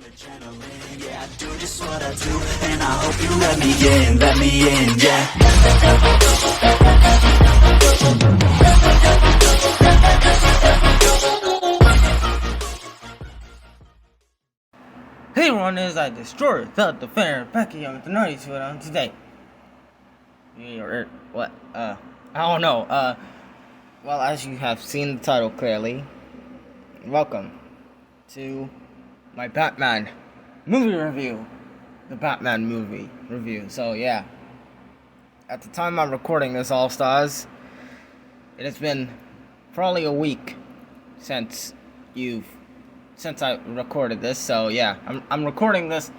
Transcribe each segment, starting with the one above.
Adrenaline, yeah, I do just what I do, and I hope you let me in, yeah. Hey everyone, is I Destroyer, the Defender, back again with another video on today. What? I don't know. Well, as you have seen the title clearly, welcome to my Batman movie review. The Batman movie review. So, yeah. At the time I'm recording this, All Stars, it has been probably a week since I recorded this, so yeah, I'm recording this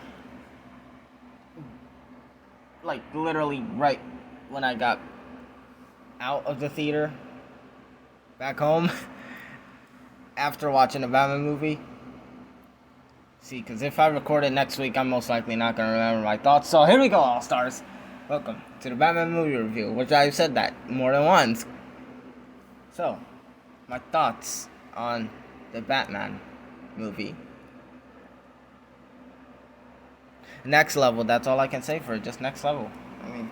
like literally right when I got out of the theater back home after watching the Batman movie. See, because if I record it next week, I'm most likely not going to remember my thoughts. So here we go, All Stars. Welcome to the Batman movie review, which I've said that more than once. So, my thoughts on the Batman movie. Next level, that's all I can say for it, just next level. I mean,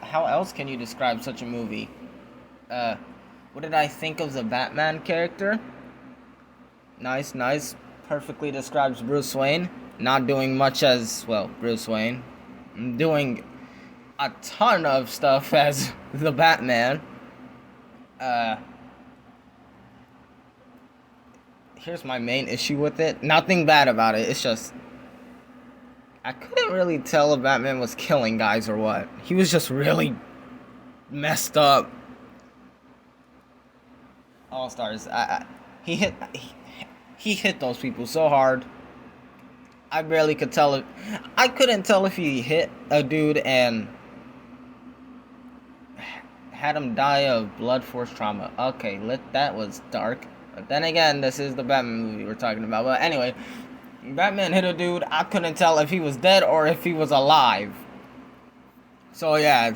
how else can you describe such a movie? What did I think of the Batman character? Nice, perfectly describes Bruce Wayne. Not doing much as, well, Bruce Wayne. Doing a ton of stuff as the Batman. Here's my main issue with it. Nothing bad about it. It's just I couldn't really tell if Batman was killing guys or what. He was just really messed up. All Stars. He hit those people so hard. I barely could tell it. I couldn't tell if he hit a dude and had him die of blood force trauma. Okay, that was dark. But then again, this is the Batman movie we're talking about. But anyway, Batman hit a dude. I couldn't tell if he was dead or if he was alive. So yeah.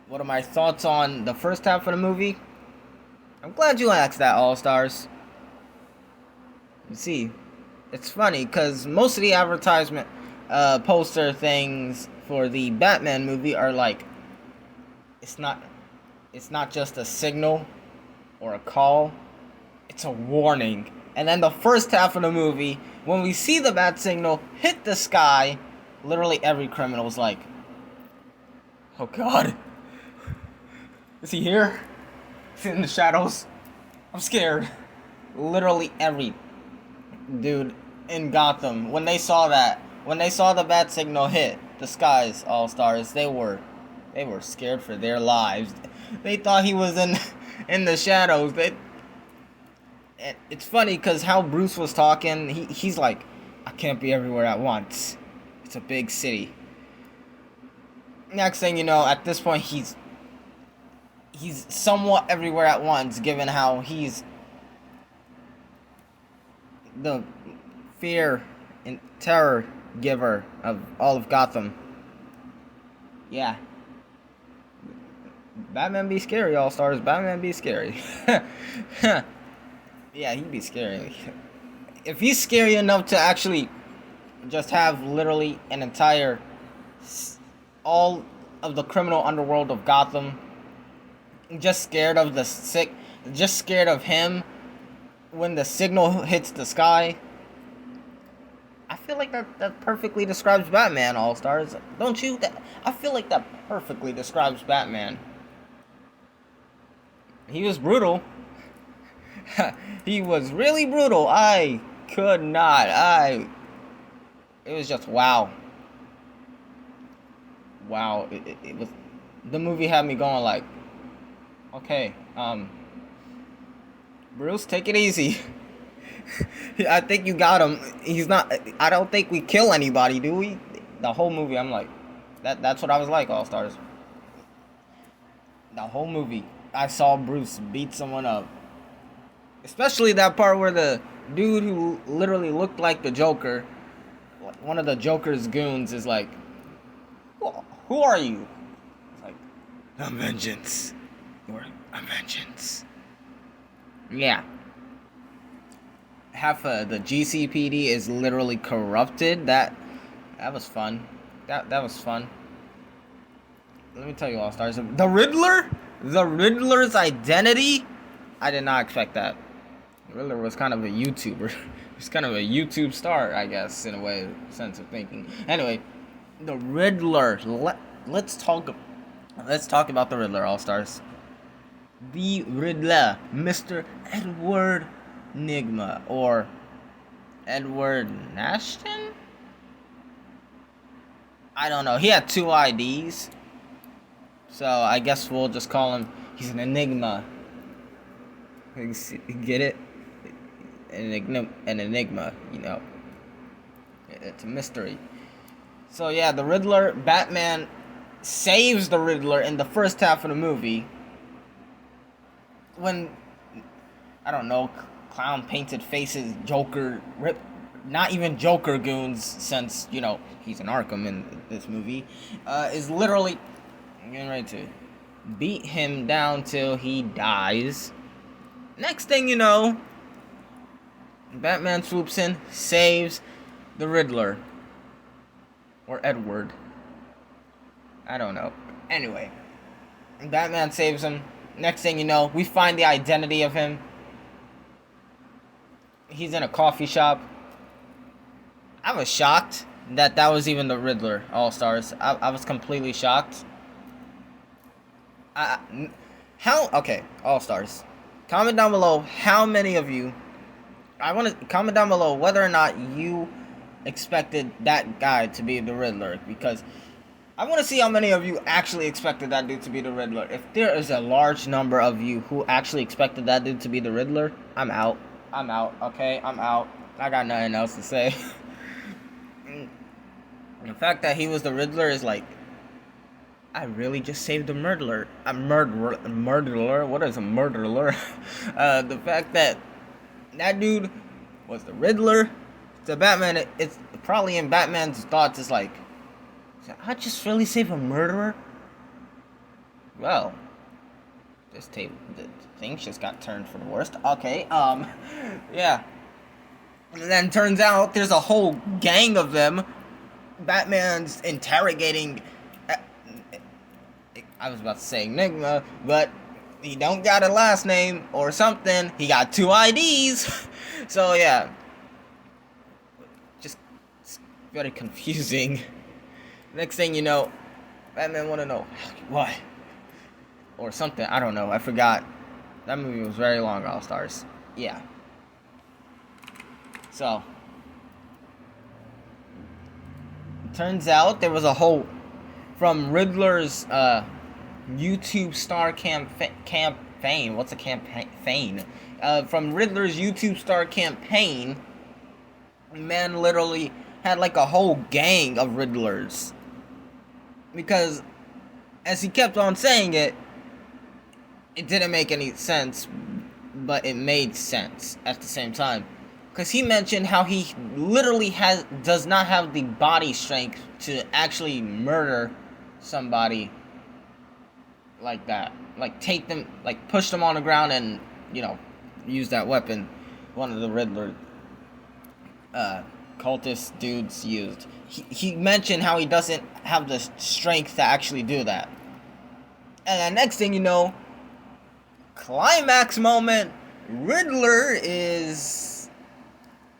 What are my thoughts on the first half of the movie? I'm glad you asked that, All Stars. You see, it's funny because most of the advertisement poster things for the Batman movie are like, it's not just a signal or a call, it's a warning. And then the first half of the movie, when we see the bat signal hit the sky, literally every criminal's like, oh god, is he here? Is he in the shadows? I'm scared. Literally every dude in Gotham, when they saw the bat signal hit the skies, All Stars, they were scared for their lives. They thought he was in the shadows. It's funny because how Bruce was talking, he's like, I can't be everywhere at once. It's a big city. Next thing you know, at this point, he's somewhat everywhere at once, given how he's the fear and terror giver of all of Gotham. Yeah. Batman be scary, All Stars. Batman be scary. Yeah, he'd be scary. If he's scary enough to actually just have literally an entire, all of the criminal underworld of Gotham just scared of just scared of him when the signal hits the sky, I feel like that perfectly describes Batman, All Stars. Don't you? I feel like that perfectly describes Batman. He was brutal. He was really brutal. I could not. It was just wow. Wow. It was. The movie had me going like, okay, Bruce, take it easy. I think you got him. He's not. I don't think we kill anybody, do we? The whole movie, I'm like, that's what I was like, All Stars. The whole movie, I saw Bruce beat someone up. Especially that part where the dude who literally looked like the Joker, one of the Joker's goons, is like, who are you? It's like, I'm vengeance. You're a vengeance. Yeah. half of the GCPD is literally corrupted. That was fun. That was fun. Let me tell you, All Stars, the Riddler's identity. I did not expect that. The Riddler was kind of a YouTuber. He's kind of a YouTube star, I guess, in a way, sense of thinking. Anyway, the Riddler. Let's talk about the Riddler, All Stars. The Riddler, Mr. Edward Nygma, or Edward Nashton? I don't know. He had 2 IDs. So I guess we'll just call him, he's an enigma. Get it? An enigma, you know. It's a mystery. So yeah, the Riddler, Batman saves the Riddler in the first half of the movie. When, I don't know, clown painted faces, Joker, not even Joker goons, since, you know, he's an Arkham in this movie, is literally getting ready to beat him down till he dies. Next thing you know, Batman swoops in, saves the Riddler. Or Edward. I don't know. Anyway, Batman saves him. Next thing you know, we find the identity of him. He's in a coffee shop. I was shocked that was even the Riddler, All Stars. I was completely shocked. Okay, All Stars. Comment down below how many of you. I want to comment down below whether or not you expected that guy to be the Riddler, because I want to see how many of you actually expected that dude to be the Riddler. If there is a large number of you who actually expected that dude to be the Riddler, I'm out. Okay, I'm out. I got nothing else to say. The fact that he was the Riddler is like, I really just saved a murderer. A murderer? What is a murderer? The fact that dude was the Riddler, to Batman, it's probably in Batman's thoughts, it's like, did I just really save a murderer? Well, the things just got turned for the worst. Okay, yeah. And then turns out there's a whole gang of them. Batman's interrogating, I was about to say Enigma, but he don't got a last name or something. He got 2 IDs. So yeah, just very confusing. Next thing you know, Batman want to know why or something. I don't know. I forgot. That movie was very long. All Stars. Yeah. So turns out there was a whole from Riddler's YouTube star campaign. What's a campaign? From Riddler's YouTube star campaign, man literally had like a whole gang of Riddlers. Because as he kept on saying it, it didn't make any sense, but it made sense at the same time. Because he mentioned how he literally does not have the body strength to actually murder somebody like that. Like take them, like push them on the ground and, you know, use that weapon one of the Riddler cultist dudes used. He mentioned how he doesn't have the strength to actually do that. And the next thing you know, climax moment, Riddler is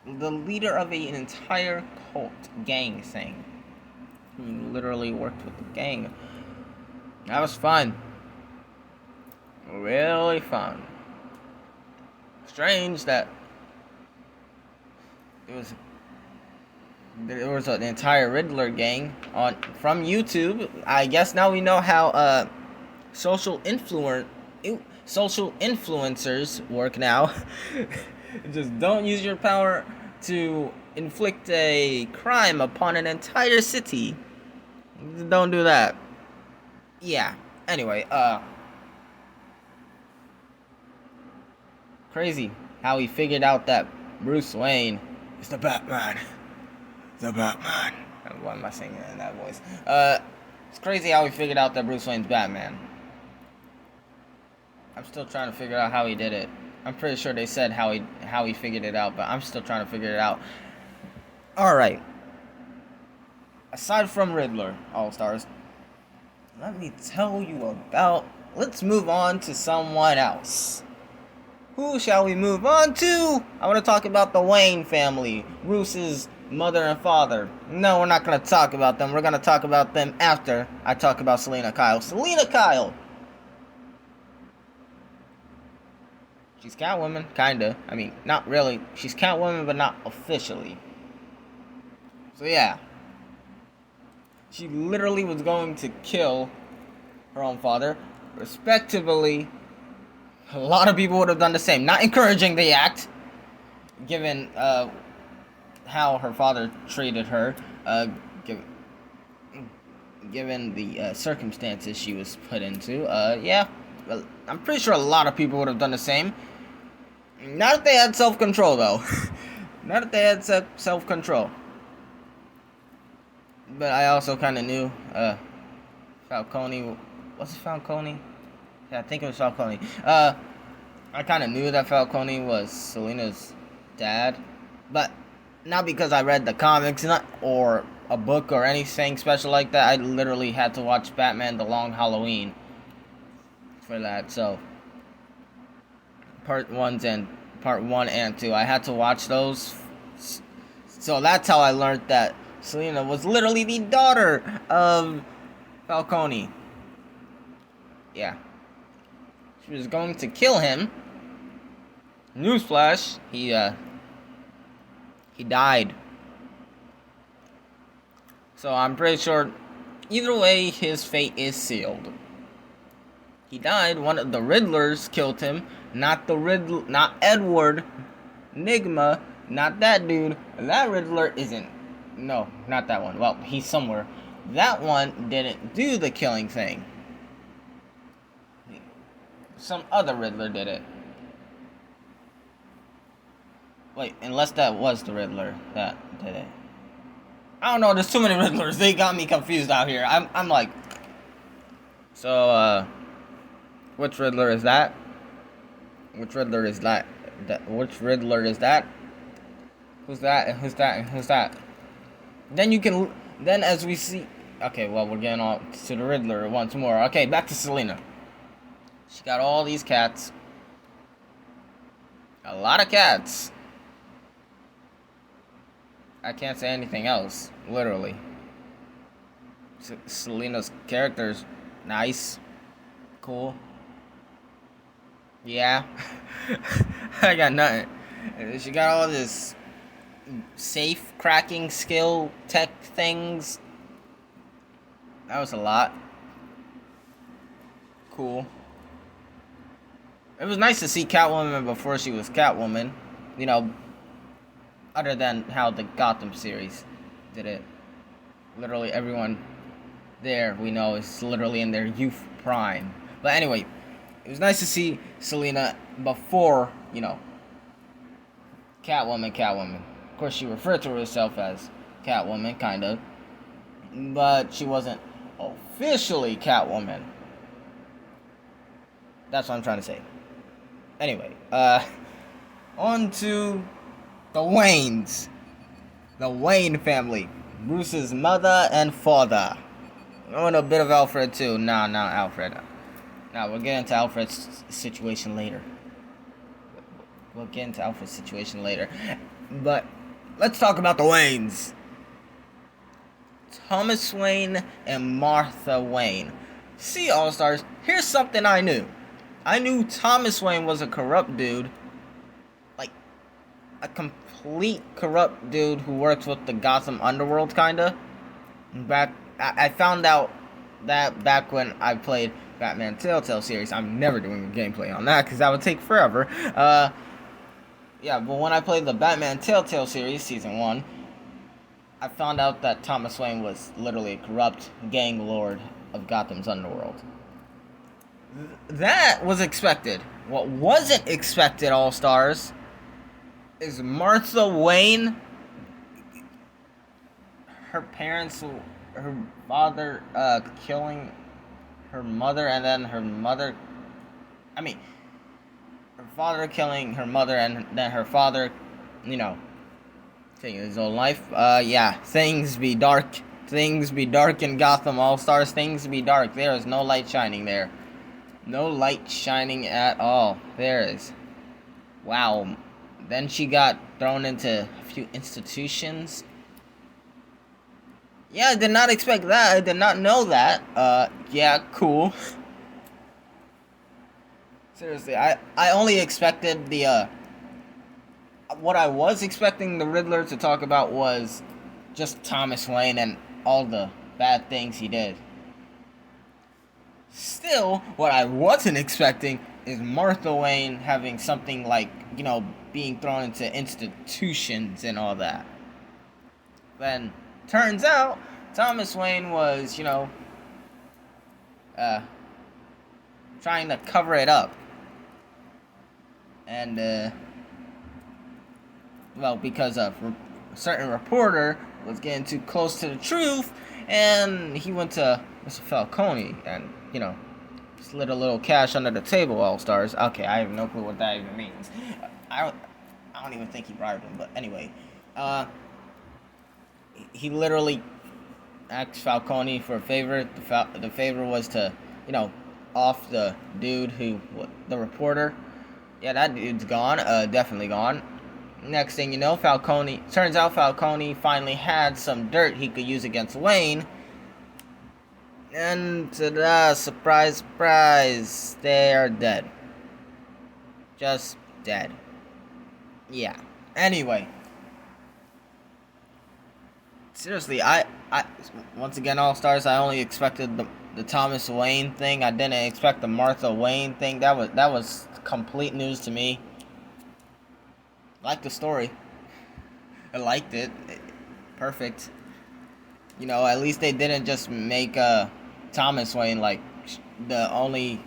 the leader of an entire cult gang thing. He literally worked with the gang. That was fun. Really fun. Strange that there was an entire Riddler gang from YouTube. I guess now we know how social influencers work now. Just don't use your power to inflict a crime upon an entire city. Don't do that. Yeah. Anyway, crazy how he figured out that Bruce Wayne is the Batman. The Batman. Why am I singing in that voice? It's crazy how he figured out that Bruce Wayne's Batman. I'm still trying to figure out how he did it. I'm pretty sure they said how he figured it out, but I'm still trying to figure it out. All right. Aside from Riddler, All-Stars, let me tell you about... Let's move on to someone else. Who shall we move on to? I want to talk about the Wayne family, Bruce's mother and father. No, we're not going to talk about them. We're going to talk about them after I talk about Selina Kyle. Selina Kyle! She's Catwoman, kinda. I mean, not really. She's Catwoman, but not officially. So yeah. She literally was going to kill her own father. Respectively, a lot of people would have done the same. Not encouraging the act, given how her father treated her, given the circumstances she was put into. Yeah, I'm pretty sure a lot of people would have done the same. Not if they had self-control, though. Not if they had self-control. But I also kind of knew Falcone. Was it Falcone? Yeah, I think it was Falcone. I kind of knew that Falcone was Selina's dad, but not because I read the comics, or a book or anything special like that. I literally had to watch Batman: The Long Halloween for that. So part 1 and 2, I had to watch those. So that's how I learned that Selina was literally the daughter of Falcone. Yeah. She was going to kill him. Newsflash, he died. So I'm pretty sure either way his fate is sealed. He died. One of the Riddlers killed him. Not Edward Nigma, not that dude. That Riddler isn't. No, not that one. Well, he's somewhere. That one didn't do the killing thing. Some other Riddler did it. Wait, unless that was the Riddler that did it. I don't know, there's too many Riddlers. They got me confused out here. I'm like... So, which Riddler is that? Which Riddler is that? Which Riddler is that? Who's that? And who's that? And who's that? Then as we see... Okay, well, we're getting on to the Riddler once more. Okay, back to Selina. She got all these cats. A lot of cats. I can't say anything else, literally. Selina's character's nice. Cool. Yeah. I got nothing. She got all this safe cracking skill tech things. That was a lot. Cool. It was nice to see Catwoman before she was Catwoman. You know, other than how the Gotham series did it. Literally everyone there we know is literally in their youth prime. But anyway, it was nice to see Selina before, you know, Catwoman. Of course, she referred to herself as Catwoman, kind of. But she wasn't officially Catwoman. That's what I'm trying to say. Anyway, on to the Waynes. The Wayne family. Bruce's mother and father. Oh, and a bit of Alfred, too. Nah, not Alfred. Nah, we'll get into Alfred's situation later. But let's talk about the Waynes. Thomas Wayne and Martha Wayne. See, All-Stars, here's something I knew. I knew Thomas Wayne was a corrupt dude. Like, a complete corrupt dude who works with the Gotham Underworld, kinda. I found out that back when I played Batman Telltale series. I'm never doing a gameplay on that because that would take forever. Yeah, but when I played the Batman Telltale series, Season 1, I found out that Thomas Wayne was literally a corrupt gang lord of Gotham's underworld. That was expected. What wasn't expected, All-Stars, is Martha Wayne, her father killing her mother, and then her mother... I mean, her father killing her mother, and then her father, you know, taking his own life. Yeah, things be dark. Things be dark in Gotham All-Stars. Things be dark. There is no light shining there. No light shining at all. There is. Wow. Then she got thrown into a few institutions. Yeah, I did not expect that. I did not know that. Yeah, cool. Seriously, I only expected the, what I was expecting the Riddler to talk about was just Thomas Wayne and all the bad things he did. Still, what I wasn't expecting is Martha Wayne having something like, you know, being thrown into institutions and all that. Then, turns out, Thomas Wayne was, you know, trying to cover it up. And, well, because a certain reporter was getting too close to the truth, and he went to Mr. Falcone and, you know, slid a little cash under the table, All-Stars. Okay, I have no clue what that even means. I don't even think he bribed him, but anyway. He literally asked Falcone for a favor. The favor was to, you know, off the dude the reporter. Yeah, that dude's gone. Definitely gone. Next thing you know, turns out Falcone finally had some dirt he could use against Wayne. And ta-da, surprise, surprise, they are dead. Just dead. Yeah. Anyway. Seriously, I once again, All-Stars, I only expected the Thomas Wayne thing. I didn't expect the Martha Wayne thing. That was complete news to me. Liked the story. I liked it. Perfect. You know, at least they didn't just make Thomas Wayne like the only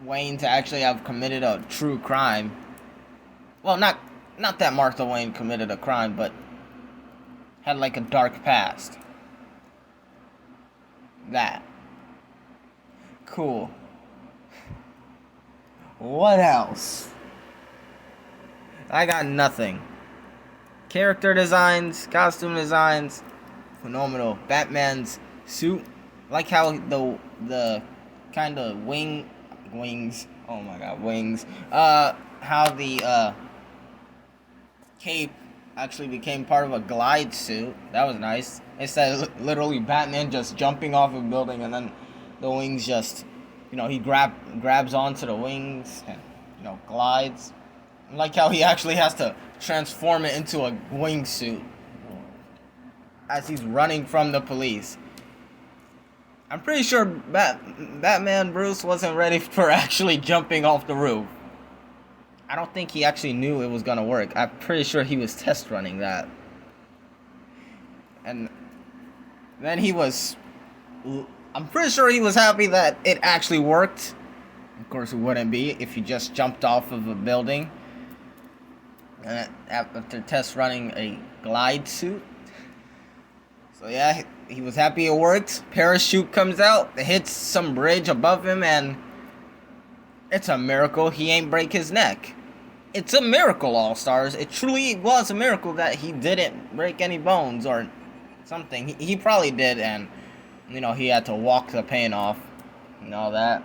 Wayne to actually have committed a true crime. Well, not that Martha Wayne committed a crime, but had like a dark past. That. Cool. What else? I got nothing. Character designs, costume designs, phenomenal. Batman's suit, like how the kind of wings. Oh my god, wings. How the cape actually became part of a glide suit. That was nice. Instead of literally Batman just jumping off a building and then the wings just, you know, he grabs onto the wings and, you know, glides. I like how he actually has to transform it into a wingsuit as he's running from the police. I'm pretty sure Batman Bruce wasn't ready for actually jumping off the roof. I don't think he actually knew it was gonna work. I'm pretty sure he was test running that. And then I'm pretty sure he was happy that it actually worked. Of course it wouldn't be if he just jumped off of a building. After test running a glide suit. So yeah, he was happy it worked. Parachute comes out, it hits some bridge above him, and it's a miracle he ain't break his neck. It's a miracle, All-Stars. It truly was a miracle that he didn't break any bones or something. He probably did, and, you know, he had to walk the pain off and all that.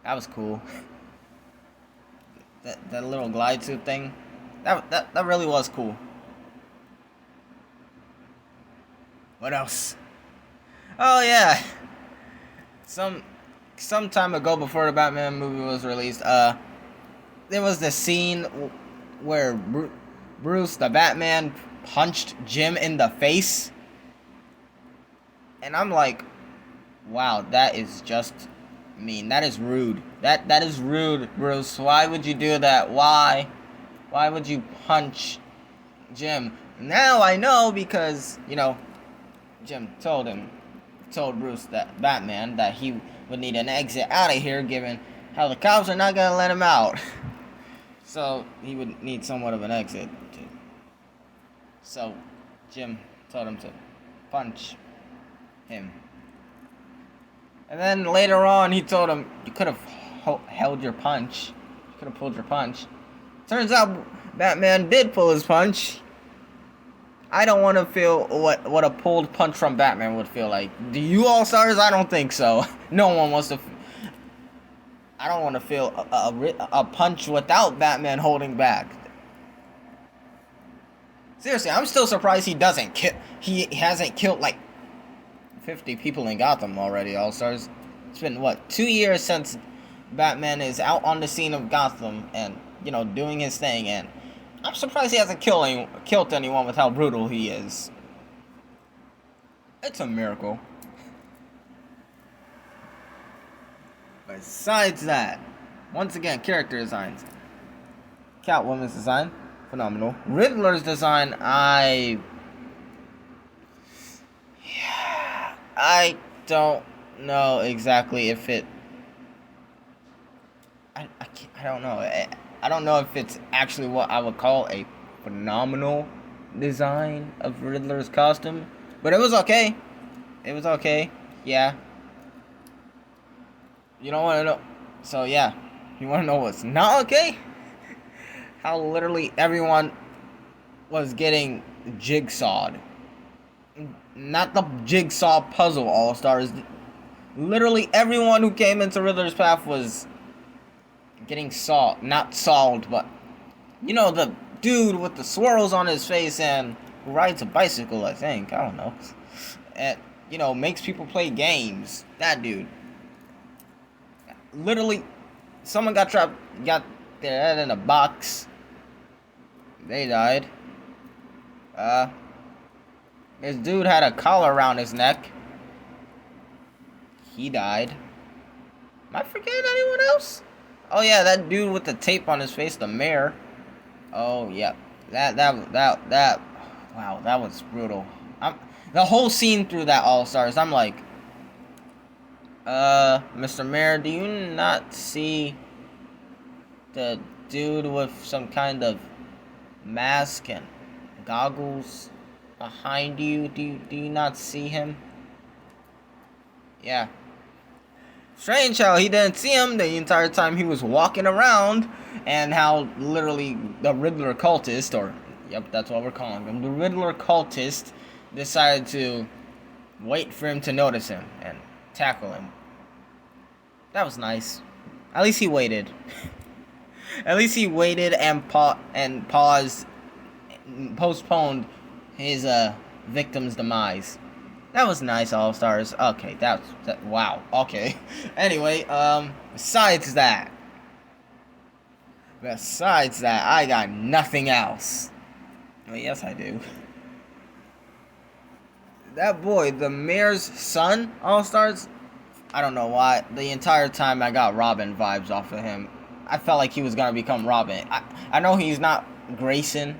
That was cool. That little glide suit thing, that really was cool. What else? Oh yeah, some time ago before the Batman movie was released, there was this scene where Bruce the Batman punched Jim in the face, and I'm like, wow, that is just mean. That is rude. That is rude, Bruce. Why would you do that? Why would you punch Jim? Now I know, because, you know, Jim told Bruce, that Batman, that he would need an exit out of here, given how the cops are not gonna let him out. So he would need somewhat of an exit. So Jim told him to punch him. And then later on, he told him, you could have held your punch. You could have pulled your punch. Turns out Batman did pull his punch. I don't want to feel what a pulled punch from Batman would feel like. Do you All-Stars? I don't think so. No one wants to... I don't want to feel a punch without Batman holding back. Seriously, I'm still surprised he doesn't kill... He hasn't killed, like, 50 people in Gotham already, All-Stars. It's been, what, 2 years since Batman is out on the scene of Gotham and, you know, doing his thing, and I'm surprised he hasn't killed anyone with how brutal he is. It's a miracle. Besides that, once again, character designs. Catwoman's design, phenomenal. Riddler's design, I don't know exactly if it... I don't know. I don't know if it's actually what I would call a phenomenal design of Riddler's costume. But it was okay. It was okay. Yeah. You don't want to know. So, yeah. You want to know what's not okay? How literally everyone was getting jigsawed. Not the jigsaw puzzle All-Stars. Literally everyone who came into Riddler's path was getting not solved, but you know, the dude with the swirls on his face and who rides a bicycle, I think. I don't know. And, you know, makes people play games. That dude. Literally, someone got trapped, got their head in a box. They died. This dude had a collar around his neck. He died. Am I forgetting anyone else? Oh yeah, that dude with the tape on his face, the mayor. Oh yeah, that. Wow, that was brutal. The whole scene through that All-Stars, I'm like, Mr. Mayor, do you not see the dude with some kind of mask and goggles behind you? Do you not see him? Yeah. Strange how he didn't see him the entire time he was walking around, and how literally the Riddler cultist, or yep, that's what we're calling him, the Riddler cultist decided to wait for him to notice him and tackle him. That was nice. At least he waited. At least he waited and postponed his victim's demise. That was nice, All-Stars. Okay, wow. Okay. Anyway, besides that, I got nothing else. Well, yes, I do. That boy, the mayor's son, All-Stars, I don't know why. The entire time I got Robin vibes off of him. I felt like he was going to become Robin. I know he's not Grayson.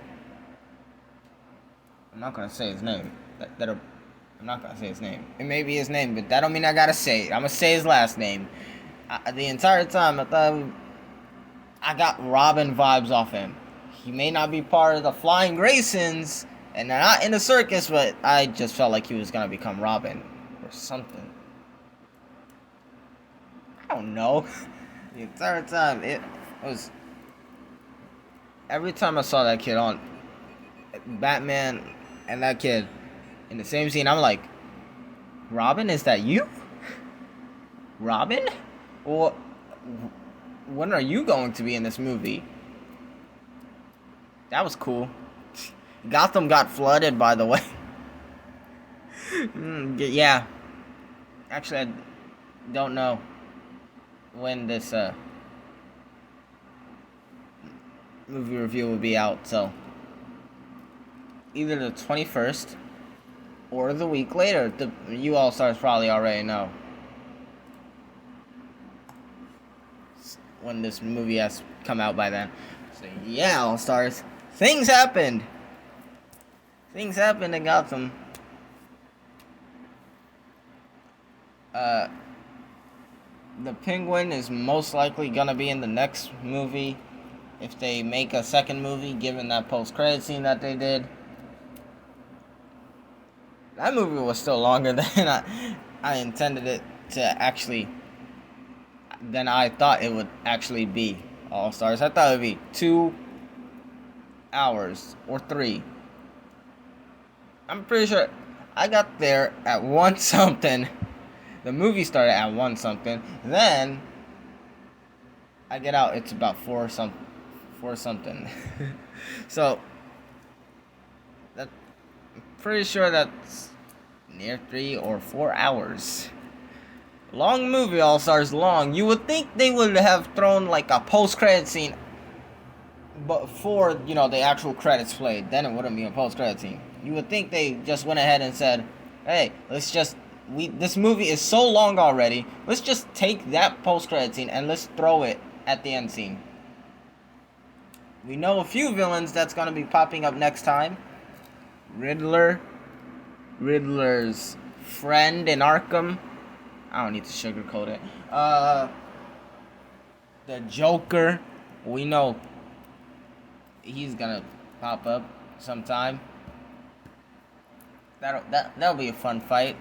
I'm not going to say his name. I'm not going to say his name. It may be his name, but that don't mean I got to say it. I'm going to say his last name. The entire time, I thought I got Robin vibes off him. He may not be part of the Flying Graysons, and they're not in the circus, but I just felt like he was going to become Robin or something. I don't know. The entire time, it was... Every time I saw that kid on Batman and that kid in the same scene, I'm like, Robin, is that you? Robin? Well, when are you going to be in this movie? That was cool. Gotham got flooded, by the way. Yeah. Actually, I don't know when this movie review will be out, so either the 21st or the week later. You All-Stars probably already know when this movie has come out by then. So yeah, All-Stars, things happened. Things happened in Gotham. The Penguin is most likely gonna be in the next movie if they make a second movie, given that post-credit scene that they did. That movie was still longer than I intended it to actually than I thought it would actually be. All Stars. I thought it would be 2 hours or 3. I'm pretty sure I got there at 1 something. The movie started at 1 something. Then I get out. It's about 4 something. So I'm pretty sure that's near 3 or 4 hours. Long movie, All Stars, long. You would think they would have thrown like a post-credit scene before, the actual credits played. Then it wouldn't be a post-credit scene. You would think they just went ahead and said, hey, this movie is so long already, let's just take that post-credit scene and let's throw it at the end scene. We know a few villains that's going to be popping up next time. Riddler's friend in Arkham. I don't need to sugarcoat it. The Joker. We know he's gonna pop up sometime. That'll be a fun fight.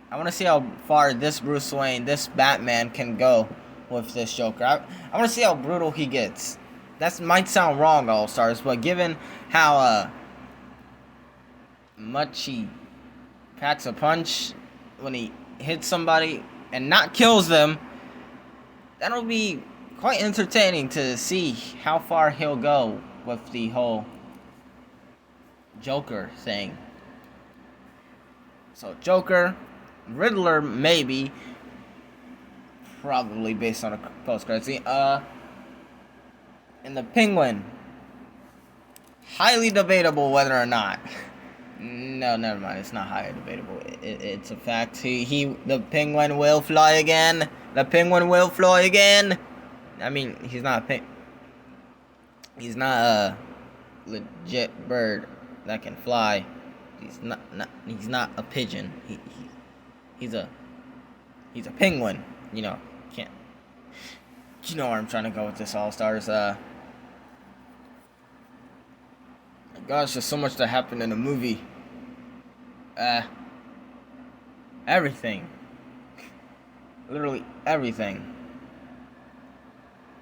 I want to see how far this Bruce Wayne, this Batman, can go with this Joker. I want to see how brutal he gets. That might sound wrong, All Stars, but given how much he packs a punch when he hits somebody and not kills them, that'll be quite entertaining to see how far he'll go with the whole Joker thing. So Joker, Riddler, maybe, probably based on a post-credit scene. And the Penguin, highly debatable whether or not. No, never mind. It's not highly debatable. It's a fact. The Penguin will fly again. The Penguin will fly again. I mean, he's not a legit bird that can fly. He's not a pigeon. He's a penguin. Can't. You know where I'm trying to go with this, All Stars. Gosh, there's so much that happened in the movie. Everything. Literally everything.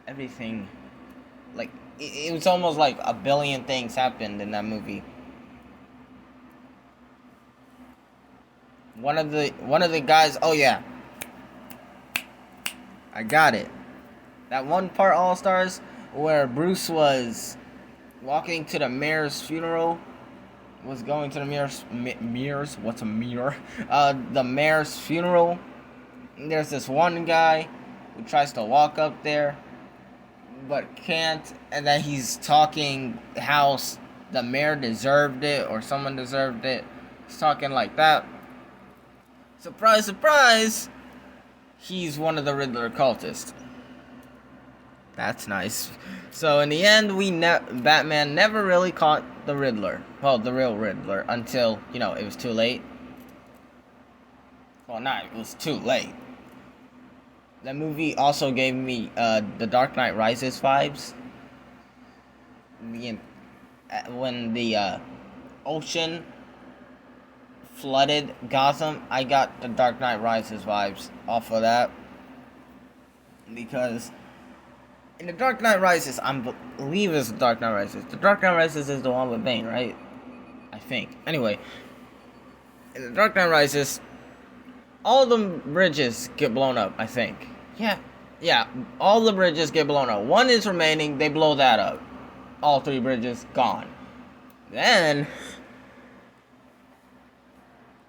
Everything. Like, it was almost like a billion things happened in that movie. One of the guys, oh yeah. I got it. That one part, All Stars, where Bruce was walking to the mayor's funeral, was going to the mayor's, what's a mirror? The mayor's funeral. And there's this one guy who tries to walk up there, but can't, and then he's talking how the mayor deserved it, or someone deserved it. He's talking like that. Surprise, surprise! He's one of the Riddler cultists. That's nice. So in the end, Batman never really caught the Riddler. Well, the real Riddler, until, it was too late. Well, it was too late. That movie also gave me the Dark Knight Rises vibes. When the ocean flooded Gotham, I got the Dark Knight Rises vibes off of that. Because in the Dark Knight Rises, I believe it's the Dark Knight Rises. The Dark Knight Rises is the one with Bane, right? I think. Anyway, in the Dark Knight Rises, all the bridges get blown up, I think. Yeah, all the bridges get blown up. One is remaining, they blow that up. All 3 bridges gone. Then,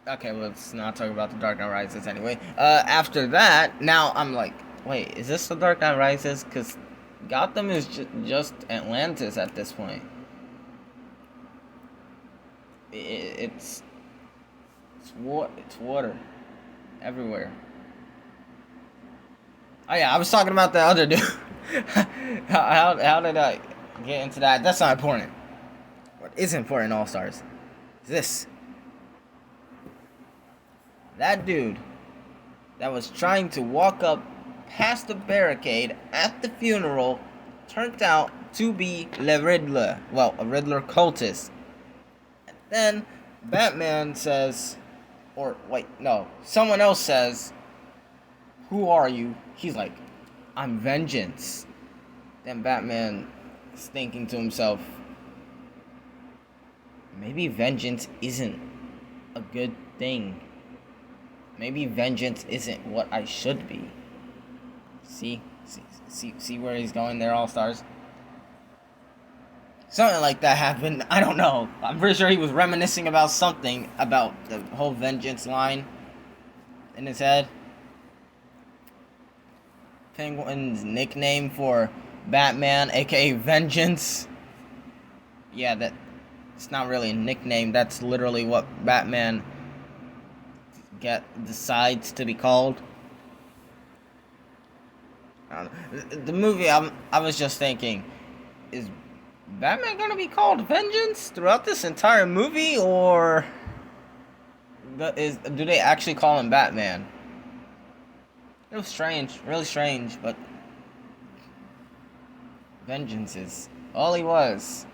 okay, let's not talk about the Dark Knight Rises anyway. After that, now I'm like, wait, is this the Dark Knight Rises? Because Gotham is just Atlantis at this point. It's water everywhere. Oh yeah, I was talking about the other dude. how did I get into that? That's not important. What is important, All Stars, is this. That dude that was trying to walk up past the barricade at the funeral turned out to be Le Riddler. Well, a Riddler cultist. And then Batman says, or wait, no, someone else says, who are you? He's like, I'm vengeance. Then Batman is thinking to himself, maybe vengeance isn't a good thing. Maybe vengeance isn't what I should be. See where he's going there, All-Stars? Something like that happened. I don't know. I'm pretty sure he was reminiscing about something about the whole vengeance line in his head. Penguin's nickname for Batman, aka Vengeance. Yeah, that it's not really a nickname. That's literally what Batman decides to be called. The movie, I was just thinking, is Batman gonna be called Vengeance throughout this entire movie, or do they actually call him Batman? It was strange, really strange, but Vengeance is all he was.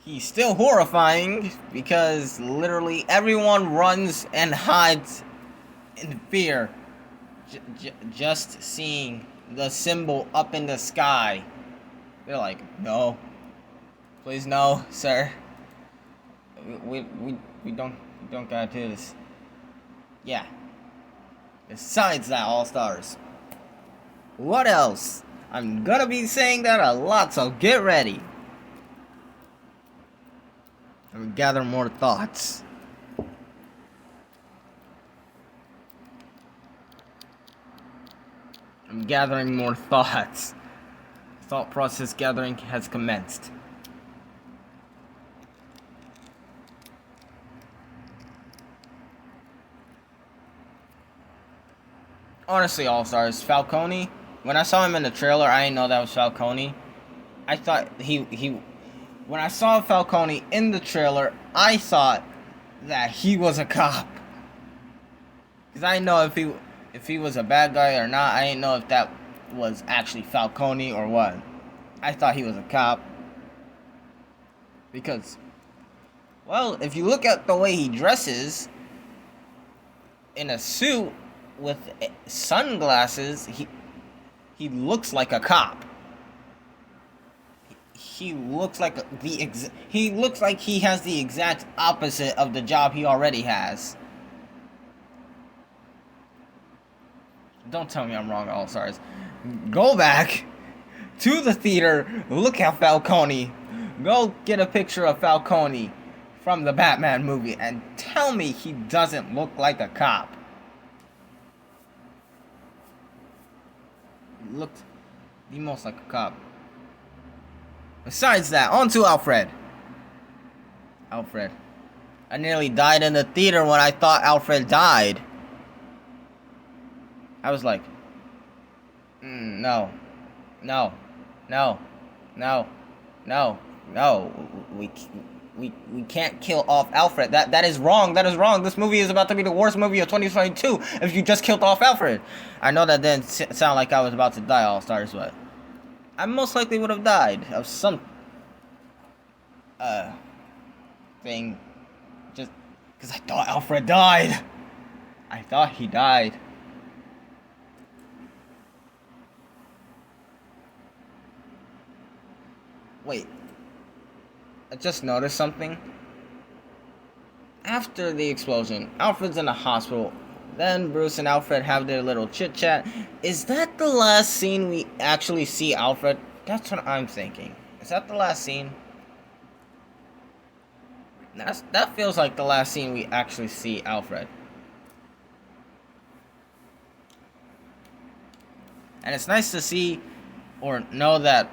He's still horrifying because literally everyone runs and hides in fear. Just seeing the symbol up in the sky. They're like, no. Please no, sir. We don't gotta do this. Yeah. Besides that, All-Stars. What else? I'm gonna be saying that a lot, so get ready. And gather more thoughts. I'm gathering more thoughts. Thought process gathering has commenced. Honestly, All-Stars, Falcone, when I saw him in the trailer, I didn't know that was Falcone. I thought when I saw Falcone in the trailer, I thought that he was a cop. Because I didn't know if he was a bad guy or not. I didn't know if that was actually Falcone or what. I thought he was a cop. Because, well, if you look at the way he dresses, in a suit with sunglasses, he looks like a cop. He looks like he looks like he has the exact opposite of the job he already has. Don't tell me I'm wrong, All-Stars. Go back to the theater, look at Falcone. Go get a picture of Falcone from the Batman movie and tell me he doesn't look like a cop. He looked the most like a cop. Besides that, on to Alfred. Alfred. I nearly died in the theater when I thought Alfred died. I was like, no. We can't kill off Alfred. That is wrong. That is wrong. This movie is about to be the worst movie of 2022 if you just killed off Alfred. I know that didn't sound like I was about to die, All-Stars, but I most likely would have died of some thing, just because I thought Alfred died. I thought he died. Wait, I just noticed something. After the explosion, Alfred's in the hospital. Then Bruce and Alfred have their little chit-chat. Is that the last scene we actually see Alfred? That's what I'm thinking. Is that the last scene? That feels like the last scene we actually see Alfred. And it's nice to see or know that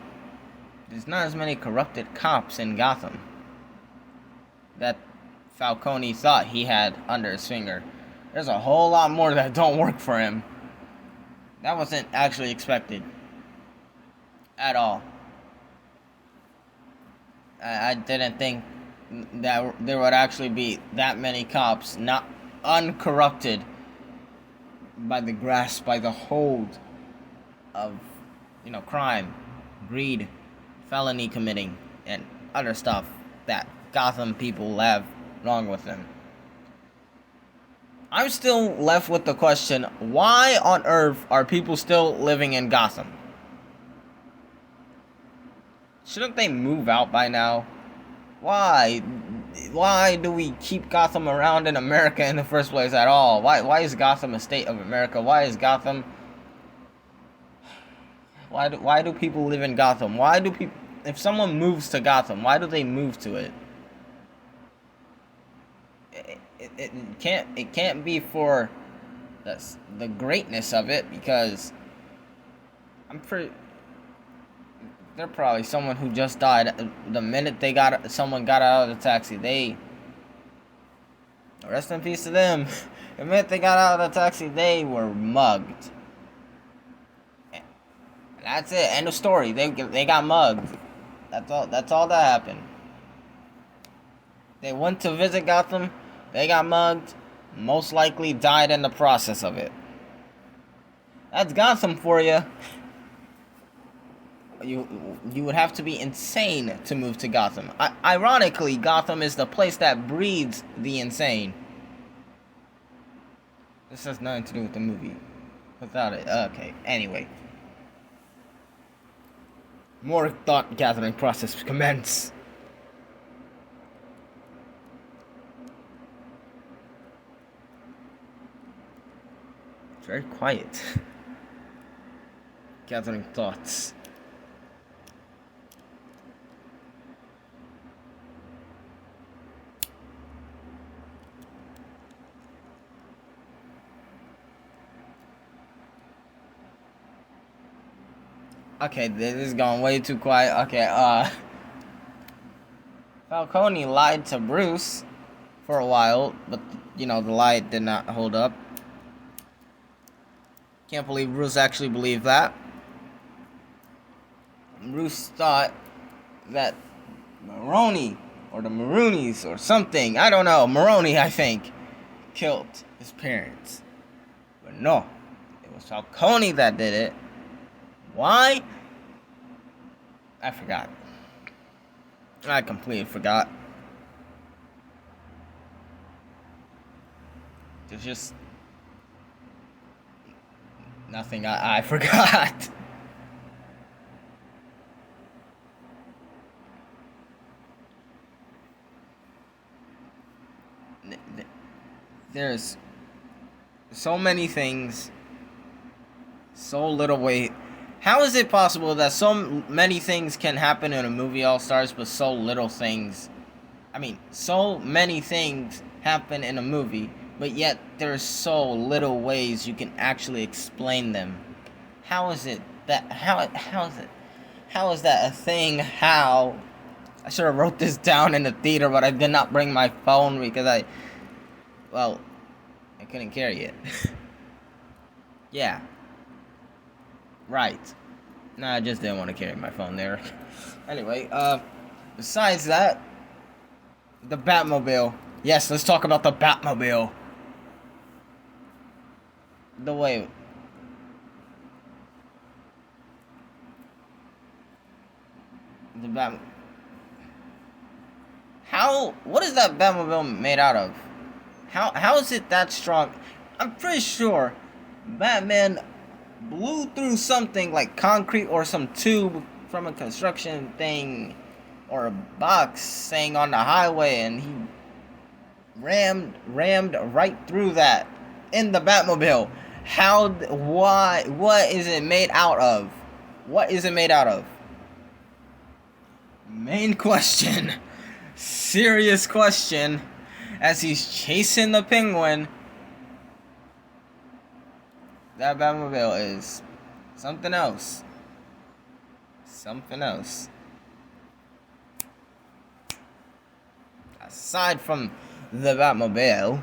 there's not as many corrupted cops in Gotham that Falcone thought he had under his finger. There's a whole lot more that don't work for him. That wasn't actually expected at all. I didn't think that there would actually be that many cops not uncorrupted by the grasp, by the hold of, crime, greed, felony committing, and other stuff that Gotham people have wrong with them. I'm still left with the question, why on earth are people still living in Gotham? Shouldn't they move out by now? Why? Why do we keep Gotham around in America in the first place at all? Why is Gotham a state of America? Why is Gotham... Why do people live in Gotham? Why do people... If someone moves to Gotham, why do they move to it? It can't be for the greatness of it, because they're probably someone who just died the minute someone got out of the taxi. They, rest in peace to them. The minute they got out of the taxi, they were mugged. And that's it. End of story. They got mugged. That's all that happened. They went to visit Gotham. They got mugged. Most likely died in the process of it. That's Gotham for you. You would have to be insane to move to Gotham. Ironically, Gotham is the place that breeds the insane. This has nothing to do with the movie. Without it. Okay, anyway. More thought gathering process commence. It's very quiet. Gathering thoughts. Okay, this is going way too quiet. Okay, Falcone lied to Bruce for a while, but, the lie did not hold up. Can't believe Bruce actually believed that. Bruce thought that Maroni, or the Maroonies, or something, I don't know, Maroni, I think, killed his parents. But no, it was Falcone that did it. Why? I forgot. I completely forgot. There's just nothing I forgot. There's so many things, so little weight. How is it possible that so many things can happen in a movie All Stars, but so little things? So many things happen in a movie, but yet there's so little ways you can actually explain them. How is it that? How is that a thing? How? I should have wrote this down in the theater, but I did not bring my phone because I couldn't carry it. Yeah. Right. Nah, I just didn't want to carry my phone there. Anyway, besides that, the Batmobile. Yes, let's talk about the Batmobile. The way... The Bat... What is that Batmobile made out of? How is it that strong? I'm pretty sure Batman blew through something like concrete or some tube from a construction thing or a box saying on the highway, and he rammed right through that in the Batmobile. What is it made out of? What is it made out of? Main question. Serious question. As he's chasing the Penguin, that Batmobile is something else. Something else. Aside from the Batmobile,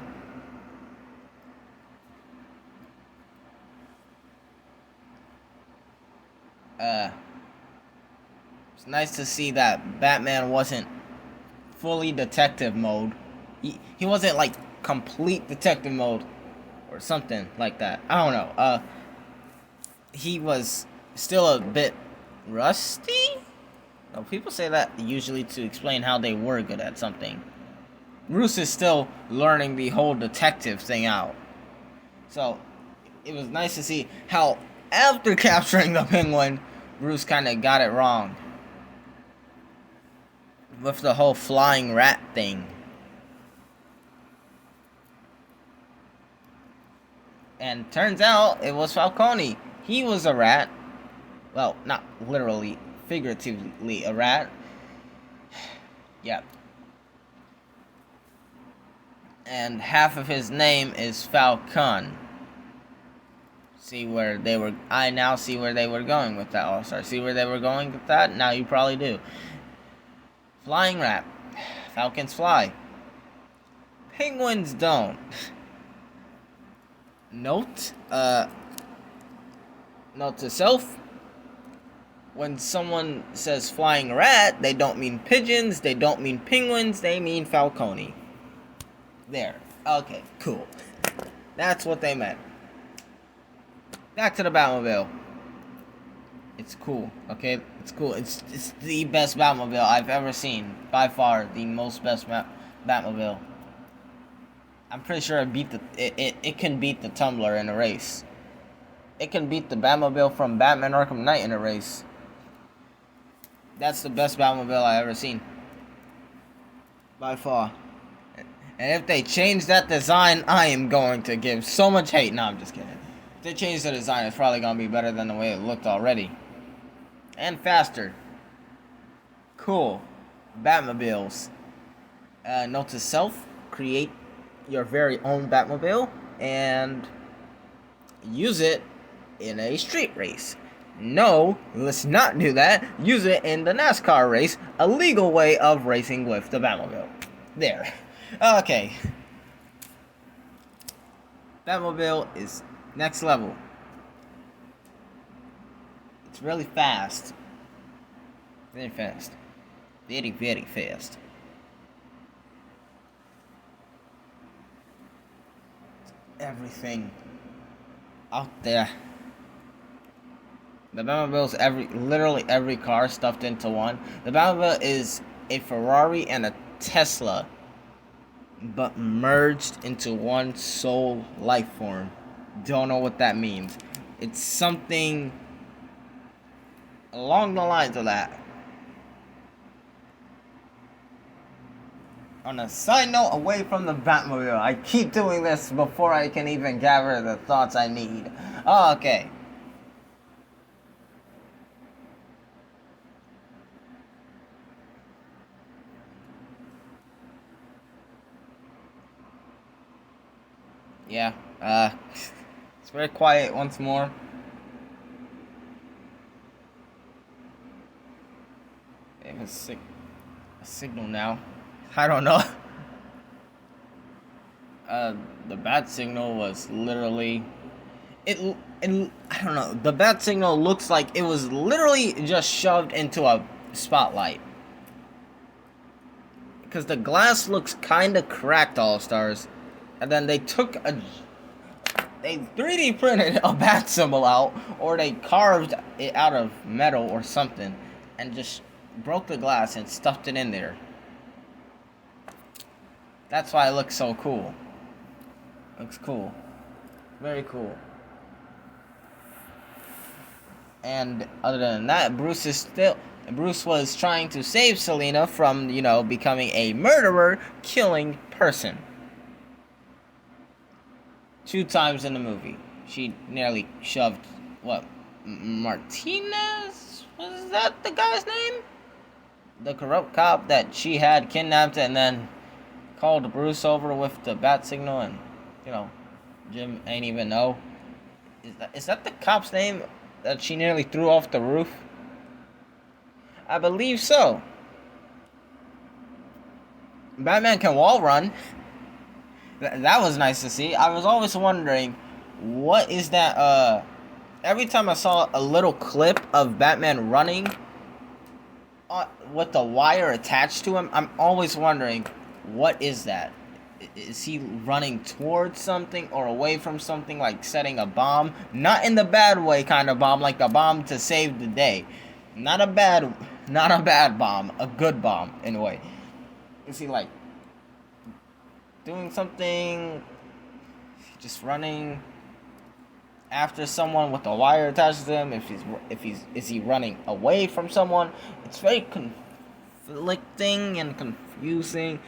it's nice to see that Batman wasn't fully detective mode. He wasn't like complete detective mode or something like that. I don't know. He was still a bit rusty. No, people say that usually to explain how they were good at something. Bruce is still learning the whole detective thing out. So, it was nice to see how, after capturing the Penguin, Bruce kind of got it wrong. With the whole flying rat thing. And turns out it was Falcone. He was a rat. Well, not literally, figuratively a rat. Yep. And half of his name is Falcon. I now see where they were going with that, All-Star. See where they were going with that? Now you probably do. Flying rat. Falcons fly. Penguins don't. Note to self. When someone says flying rat, they don't mean pigeons, they don't mean penguins, they mean Falcone. There. Okay, cool. That's what they meant. Back to the Batmobile. It's cool, okay? It's cool. It's the best Batmobile I've ever seen. By far, the most best Batmobile. I'm pretty sure it can beat the Tumbler in a race. It can beat the Batmobile from Batman Arkham Knight in a race. That's the best Batmobile I've ever seen. By far. And if they change that design, I am going to give so much hate. No, I'm just kidding. If they change the design, it's probably going to be better than the way it looked already. And faster. Cool. Batmobiles. Note to self, create your very own Batmobile and use it in a street race. No, let's not do that. Use it in the NASCAR race, a legal way of racing with the Batmobile. There. Okay. Batmobile is next level. It's really fast. Very fast. Very, very fast. Everything out there. The Batmobile's literally every car stuffed into one. The Batmobile is a Ferrari and a Tesla, but merged into one sole life form. Don't know what that means. It's something along the lines of that. On a side note, away from the Batmobile, I keep doing this before I can even gather the thoughts I need. Oh, okay. Yeah, it's very quiet once more. They have a signal now. I don't know. The bat signal was literally... I don't know. The bat signal looks like it was literally just shoved into a spotlight. Because the glass looks kind of cracked, All-Stars. And then they they 3D printed a bat symbol out, or they carved it out of metal or something, and just broke the glass and stuffed it in there. That's why it looks so cool. Looks cool. Very cool. And other than that, Bruce was trying to save Selina from, becoming a murderer, killing person. 2 times in the movie. She nearly shoved, Martinez? Was that the guy's name? The corrupt cop that she had kidnapped and then called Bruce over with the bat signal and, Jim ain't even know. Is that the cop's name that she nearly threw off the roof? I believe so. Batman can wall run. That was nice to see. I was always wondering, what is that, every time I saw a little clip of Batman running with the wire attached to him, I'm always wondering, what is that? Is he running towards something or away from something, like setting a bomb? Not in the bad way kind of bomb, like a bomb to save the day. Not a bad bomb, a good bomb, in a way. Is he, doing something, just running after someone with a wire attached to him, is he running away from someone? It's very conflicting and confusing.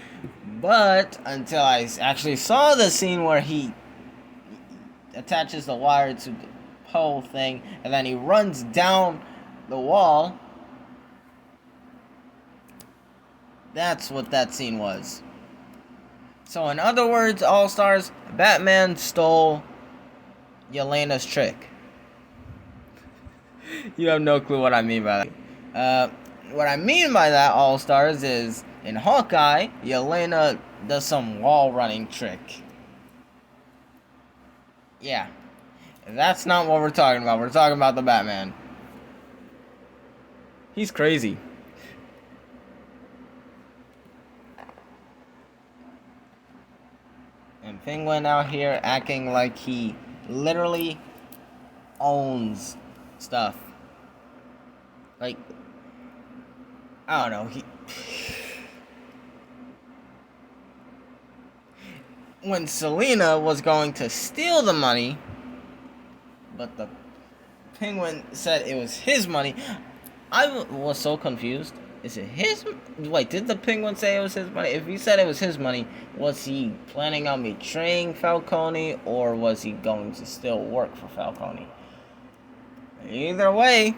But until I actually saw the scene where he attaches the wire to the pole thing and then he runs down the wall, that's what that scene was. So in other words, All-Stars, Batman stole Yelena's trick. You have no clue what I mean by that. What I mean by that, All-Stars, is in Hawkeye, Yelena does some wall running trick. Yeah. That's not what we're talking about. We're talking about the Batman. He's crazy. And Penguin out here acting like he literally owns stuff. Like, I don't know, when Selina was going to steal the money, but the Penguin said it was his money, I was so confused. Is it his? Wait, did the Penguin say it was his money? If he said it was his money, was he planning on betraying Falcone, or was he going to still work for Falcone? Either way,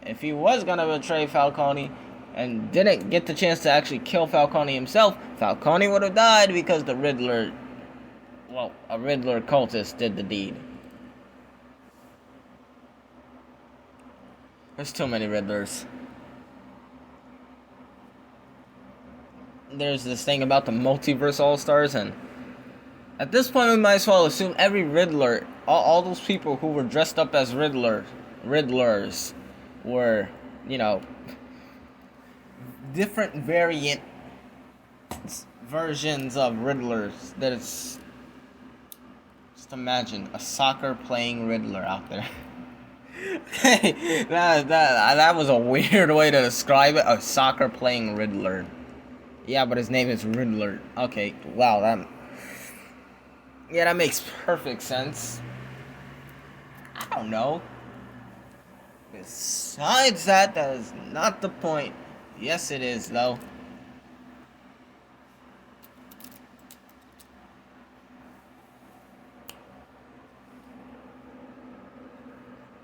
if he was going to betray Falcone and didn't get the chance to actually kill Falcone himself, Falcone would have died because a Riddler cultist did the deed. There's too many Riddlers. There's this thing about the multiverse All-Stars, and at this point we might as well assume every Riddler, all those people who were dressed up as Riddlers were, different variant versions of Riddlers. That it's, just imagine a soccer playing Riddler out there. Hey, that was a weird way to describe it. A soccer playing Riddler. Yeah, but his name is Riddler. Okay, wow, that makes perfect sense. I don't know. Besides that is not the point. Yes, it is, though.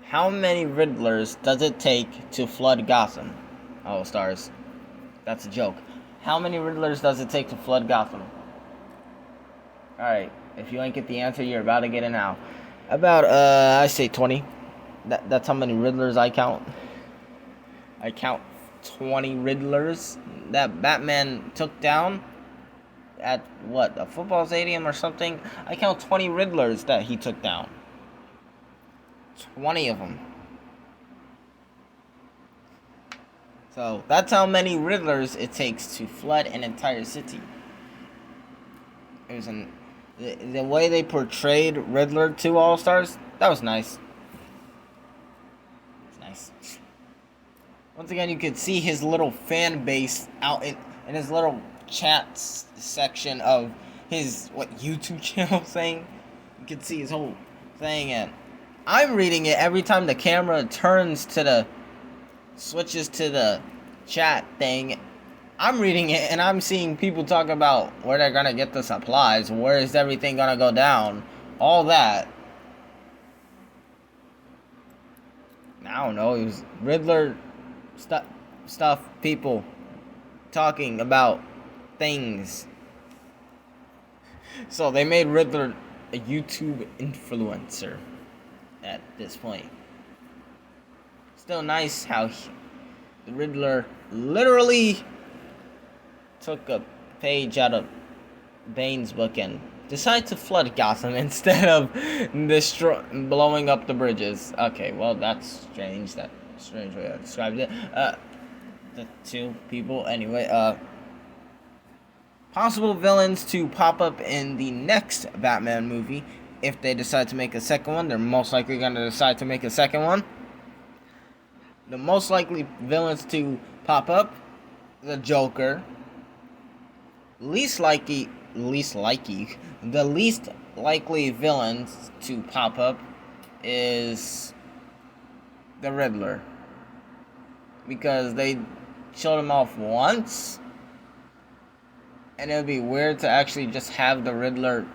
How many Riddlers does it take to flood Gotham? All-Stars. That's a joke. How many Riddlers does it take to flood Gotham? Alright, if you ain't get the answer, you're about to get it now. About, I say 20. That's how many Riddlers I count. I count 20 Riddlers that Batman took down at, a football stadium or something? I count 20 Riddlers that he took down. 20 of them. So, that's how many Riddlers it takes to flood an entire city. It was the way they portrayed Riddler to All-Stars, that was nice. It's nice. Once again, you could see his little fan base out in his little chat section of his, YouTube channel saying. You could see his whole thing, and I'm reading it every time the camera switches to the chat thing. I'm reading it and I'm seeing people talk about where they're gonna get the supplies, where is everything gonna go down, all that. I don't know, it was Riddler stuff, people talking about things. So they made Riddler a YouTube influencer at this point. Still nice how the Riddler literally took a page out of Bane's book and decided to flood Gotham instead of blowing up the bridges. Okay, well, that's strange. That's a strange way I described it. The two people, anyway, possible villains to pop up in the next Batman movie. If they decide to make a second one, they're most likely going to decide to make a second one. The most likely villains to pop up, the Joker. Least likely least likely villains to pop up is the Riddler, because they showed him off once, and it would be weird to actually just have the Riddler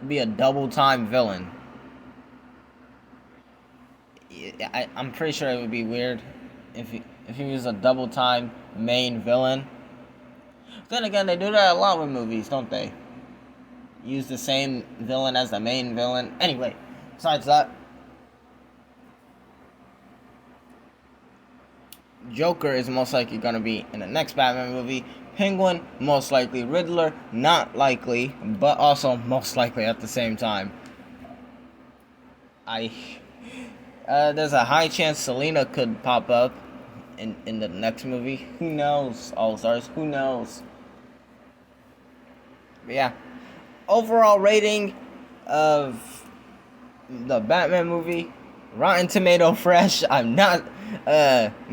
be a double-time villain. I'm pretty sure it would be weird if he was a double-time main villain. Then again, they do that a lot with movies, don't they? Use the same villain as the main villain. Anyway, besides that, Joker is most likely going to be in the next Batman movie. Penguin, most likely. Riddler, not likely, but also most likely at the same time. There's a high chance Selina could pop up in the next movie. Who knows? All-Stars, who knows? But yeah, overall rating of the Batman movie, Rotten Tomato fresh. I'm not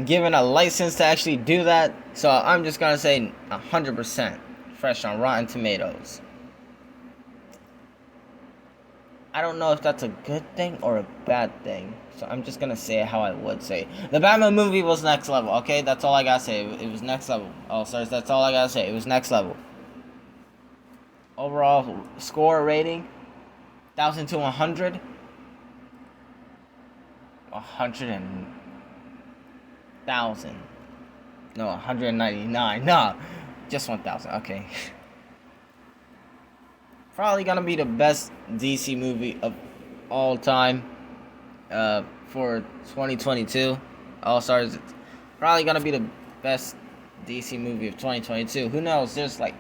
given a license to actually do that, so I'm just gonna say 100% fresh on Rotten Tomatoes. I don't know if that's a good thing or a bad thing, so I'm just gonna say it how I would say. The Batman movie was next level, okay? That's all I gotta say. It was next level. All-Stars, that's all I gotta say. It was next level. Overall score rating, 1,000 to 100. 100,000. No, 199. Nah, just 1,000. Okay. Probably gonna be the best DC movie of all time for 2022. All-Stars. It's probably gonna be the best DC movie of 2022. Who knows? There's like,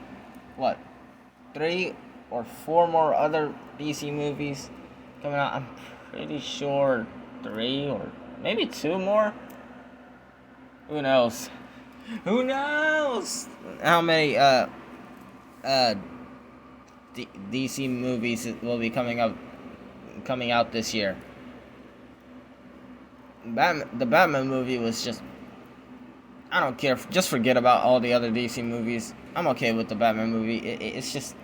what, 3 or 4 more other DC movies coming out. I'm pretty sure 3 or maybe 2 more. Who knows? Who knows how many DC movies will be coming out this year? The Batman movie was just, I don't care. Just forget about all the other DC movies. I'm okay with the Batman movie. It's just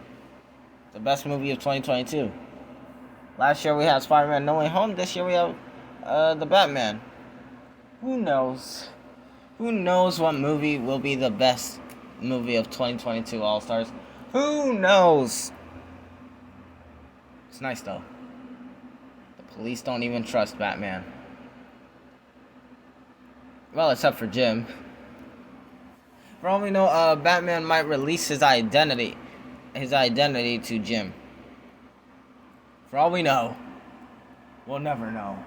the best movie of 2022. Last year we had Spider-Man No Way Home. This year we have the Batman. Who knows? Who knows what movie will be the best movie of 2022, All-Stars? Who knows? It's nice though. The police don't even trust Batman. Well, except for Jim. For all we know, Batman might release his identity to Jim. For all we know, we'll never know.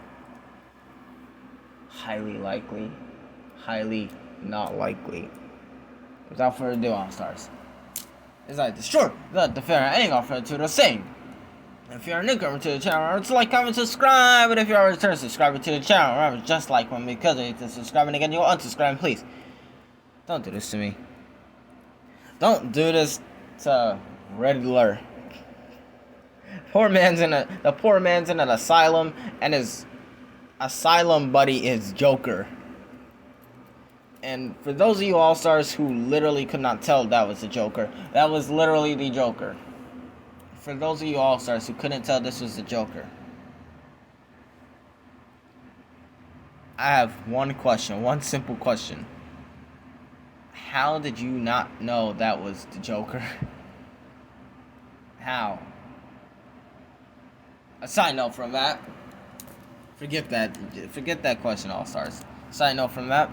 Highly likely, highly not likely. Without further ado, All-Stars, as I destroy the fair and offer to the same. If you're a newcomer to the channel, remember to like, comment, subscribe. And if you're a return subscriber to the channel, remember, just like when because of to subscribe, and again, you'll unsubscribe, please. Don't do this to me. Don't do this to Riddler. The poor man's in an asylum, and his asylum buddy is Joker. And for those of you All-Stars who literally could not tell that was the Joker, that was literally the Joker. For those of you All-Stars who couldn't tell this was the Joker, I have one question, one simple question. How did you not know that was the Joker? How? A side note from that. Forget that question, All-Stars. Side note from that.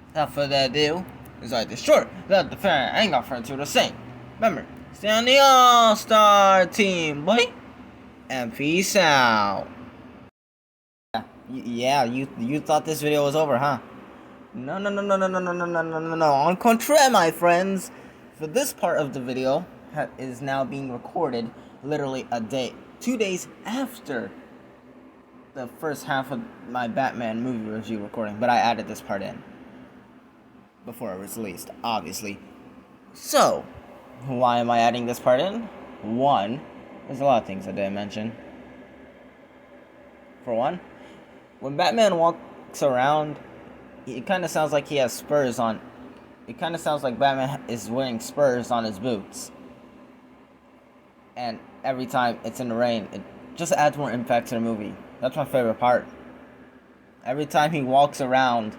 Without further ado, as I destroy the fair and offer to the same. Remember, stay on the All-Star team, boy. And peace out. Yeah, you thought this video was over, huh? No. En contraire, my friends. For this part of the video is now being recorded literally 2 days after the first half of my Batman movie review recording, but I added this part in before it was released, obviously. So, why am I adding this part in? One, there's a lot of things I didn't mention. For one, when Batman walks around, it kind of sounds like he has spurs on. It kind of sounds like Batman is wearing spurs on his boots. and every time it's in the rain, it just adds more impact to the movie. That's my favorite part. Every time he walks around,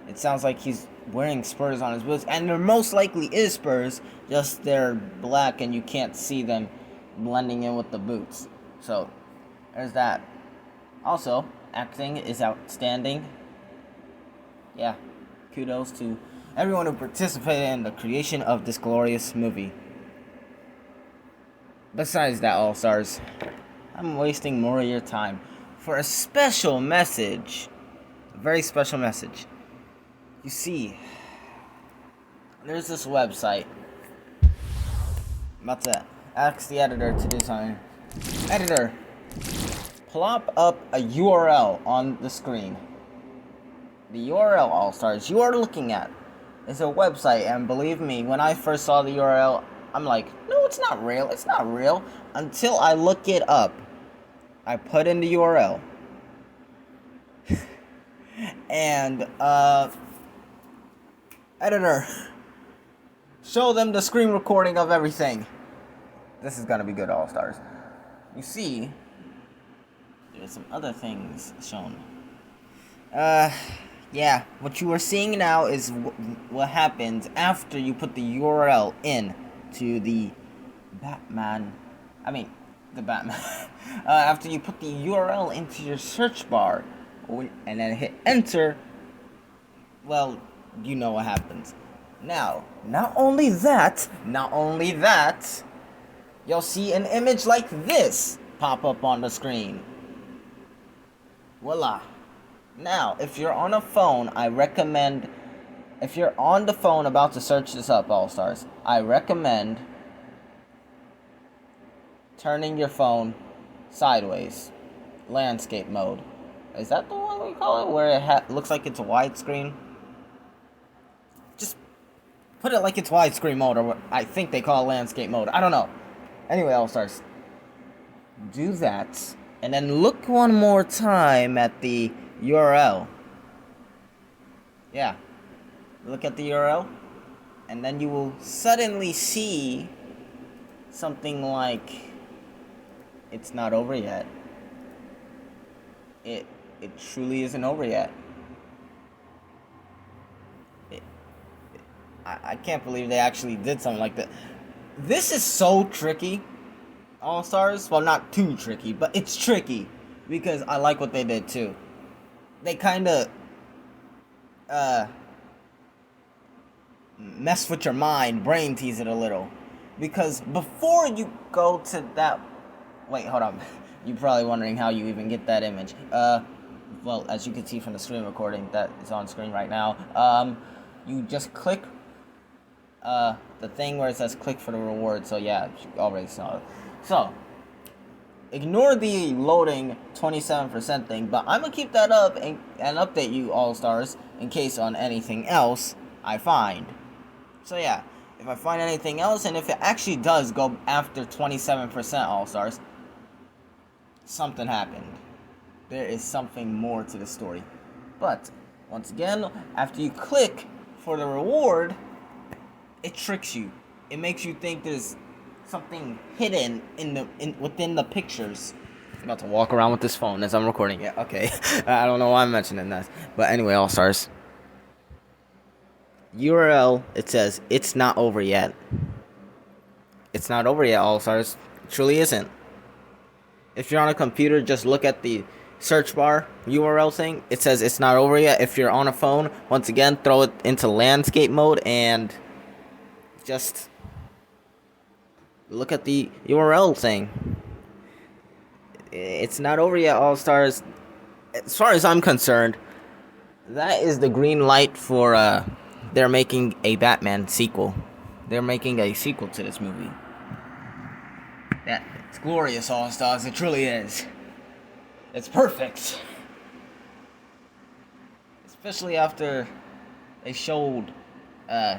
it sounds like he's wearing spurs on his boots, and there most likely is spurs, just they're black and you can't see them blending in with the boots. So, there's that. Also, acting is outstanding. Yeah, kudos to everyone who participated in the creation of this glorious movie. Besides that, All-Stars, I'm wasting more of your time for a special message. A very special message. You see, there's this website. I'm about to ask the editor to do something. Editor, plop up a URL on the screen. The URL, All-Stars, you are looking at is a website, and believe me, when I first saw the URL, I'm like, no, it's not real, it's not real, until I look it up. I put in the URL. And, editor, show them the screen recording of everything. This is gonna be good, All-Stars. You see, there's some other things shown. Yeah, what you are seeing now is what happens after you put the URL in to the Batman. After you put the URL into your search bar and then hit enter, well, you know what happens. Now, not only that, you'll see an image like this pop up on the screen. Voila. Now, if you're on a phone, if you're on the phone about to search this up, All-Stars, I recommend turning your phone sideways, landscape mode. Is that the one we call it, where it looks like it's a widescreen? Just put it like it's widescreen mode, or what I think they call landscape mode. I don't know. Anyway, All-Stars, do that, and then look one more time at the URL. Yeah. Look at the URL, and then you will suddenly see something like, it's not over yet. It truly isn't over yet. I can't believe they actually did something like that. This is so tricky, All-Stars. Well, not too tricky, but it's tricky because I like what they did too. They kind of mess with your mind, brain tease it a little. Because before you go to that... Wait, hold on. You're probably wondering how you even get that image. Well, as you can see from the screen recording that is on screen right now, you just click the thing where it says click for the reward. So yeah, you already saw it. So, ignore the loading 27% thing, but I'm going to keep that up and update you, All-Stars, in case on anything else I find. So yeah, if I find anything else, and if it actually does go after 27%, All-Stars, something happened. There is something more to the story. But, once again, after you click for the reward, it tricks you. It makes you think there's something hidden within the pictures. I'm about to walk around with this phone as I'm recording it. Okay. I don't know why I'm mentioning that. But anyway, All-Stars. URL, it says, it's not over yet. It's not over yet, All-Stars. It truly isn't. If you're on a computer, just look at the search bar URL thing. It says it's not over yet. If you're on a phone, once again, throw it into landscape mode and just look at the URL thing. It's not over yet, All-Stars. As far as I'm concerned, that is the green light for they're making a Batman sequel. They're making a sequel to this movie. Yeah, it's glorious, All-Stars. It truly is. It's perfect. Especially after they showed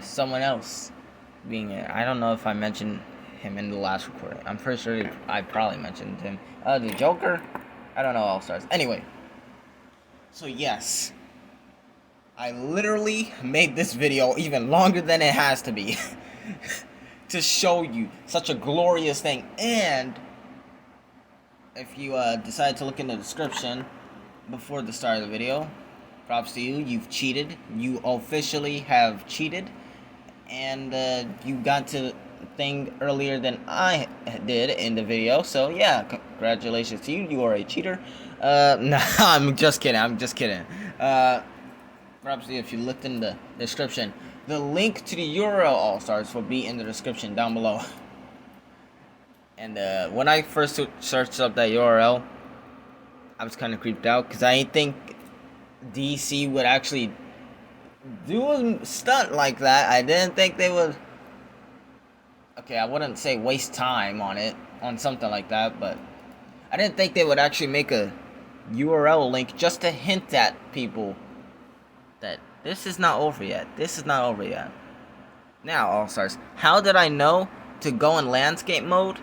someone else being it. I don't know if I mentioned him in the last recording. I'm pretty sure I probably mentioned him. The Joker? I don't know, All-Stars. Anyway. So yes. I literally made this video even longer than it has to be. to show you such a glorious thing. And if you decide to look in the description before the start of the video, props to you. You've cheated. You officially have cheated. And you got to the thing earlier than I did in the video. So yeah, congratulations to you. You are a cheater. No, I'm just kidding. Props to you if you looked in the description. The link to the URL All-Stars will be in the description down below. And when I first searched up that URL, I was kind of creeped out because I didn't think DC would actually do a stunt like that. I didn't think they would. Okay, I wouldn't say waste time on something like that, but I didn't think they would actually make a URL link just to hint at people that this is not over yet. Now, All-Stars, how did I know to go in landscape mode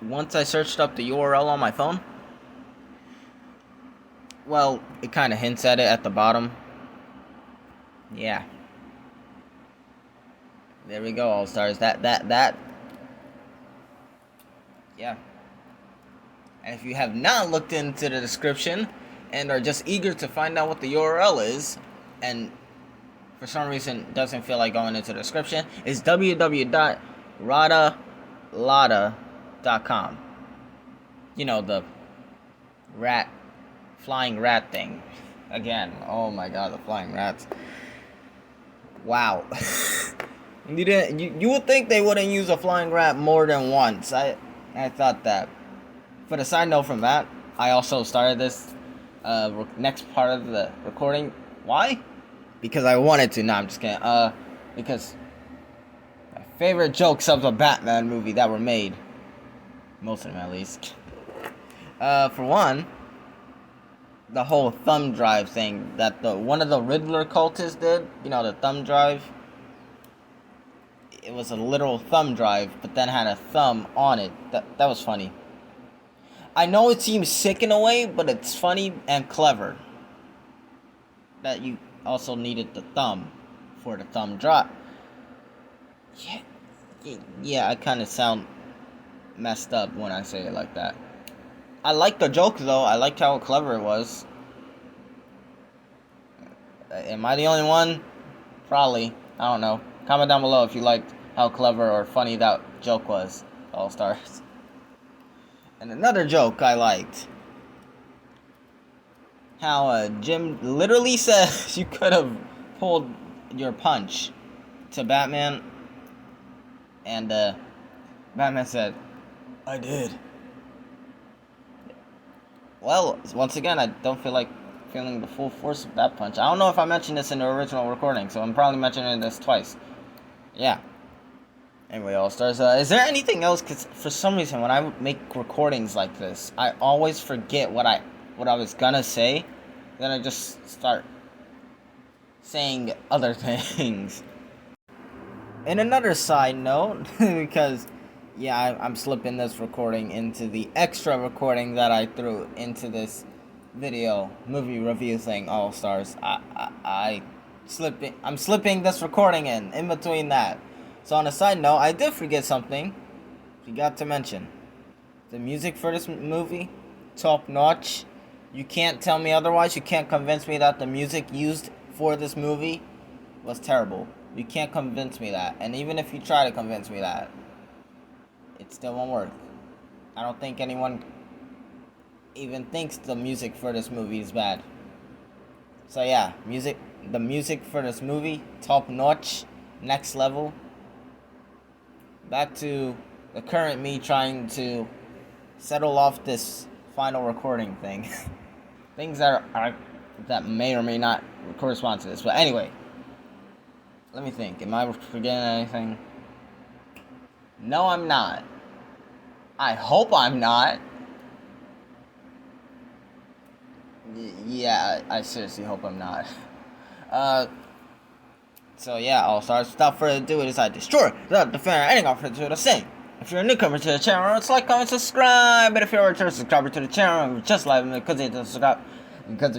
once I searched up the URL on my phone? Well, it kind of hints at it at the bottom. Yeah. There we go, All-Stars. That. Yeah. And if you have not looked into the description and are just eager to find out what the URL is, and for some reason doesn't feel like going into the description, it's www.radalada.com. You know, the flying rat thing. Again, oh my god, the flying rats. Wow. You would think they wouldn't use a flying rat more than once. I thought that. For the side note from that, I also started this next part of the recording. Why? Because I wanted to. No, I'm just kidding. Because my favorite jokes of the Batman movie that were made, most of them at least. For one, the whole thumb drive thing that one of the Riddler cultists did. You know, the thumb drive. It was a literal thumb drive, but then had a thumb on it. That was funny. I know it seems sick in a way, but it's funny and clever. That you also needed the thumb for the thumb drive. Yeah, I kind of sound messed up when I say it like that. I liked the joke though. I liked how clever it was. Am I the only one? Probably. I don't know. Comment down below if you liked how clever or funny that joke was, All-Stars. And another joke I liked. How Jim literally says you could have pulled your punch to Batman. And Batman said, I did. Well, once again, I don't feel like feeling the full force of that punch. I don't know if I mentioned this in the original recording, so I'm probably mentioning this twice. Yeah. Anyway, All-Stars, is there anything else? Because for some reason, when I make recordings like this, I always forget what I was gonna say. Then I just start saying other things. And another side note, because, yeah, I'm slipping this recording into the extra recording that I threw into this video movie review thing, All-Stars. I'm slipping this recording in between that. So on a side note, I did forget something. Forgot to mention. The music for this movie, top notch. You can't tell me otherwise. You can't convince me that the music used for this movie was terrible. You can't convince me that. And even if you try to convince me that, it still won't work. I don't think anyone even thinks the music for this movie is bad. So yeah, the music for this movie, top notch, next level. Back to the current me trying to settle off this final recording thing. Things that may or may not correspond to this. But anyway, let me think. Am I forgetting anything? No, I'm not. I hope I'm not. Yeah, I seriously hope I'm not. So yeah, All-Stars, without further ado, it is I Destroy without the fan ending off to the same. If you're a newcomer to the channel, it's like, comment, subscribe. But if you're a return subscriber to the channel, just like me, because you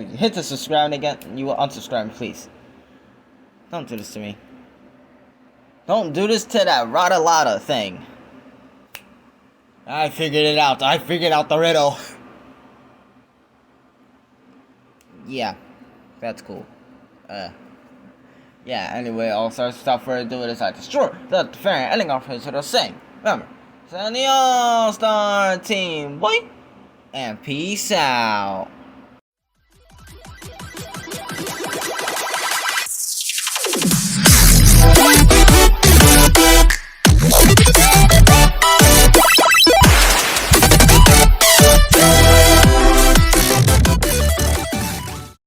hit the subscribe again, you will unsubscribe, please. Don't do this to me. Don't do this to that Rada Lada thing. I figured it out. I figured out the riddle. Yeah, that's cool. Yeah, anyway, All-Stars, without further ado, it is I destroy the fairy ending off to the same. Remember, send the All-Star team, boy, and peace out.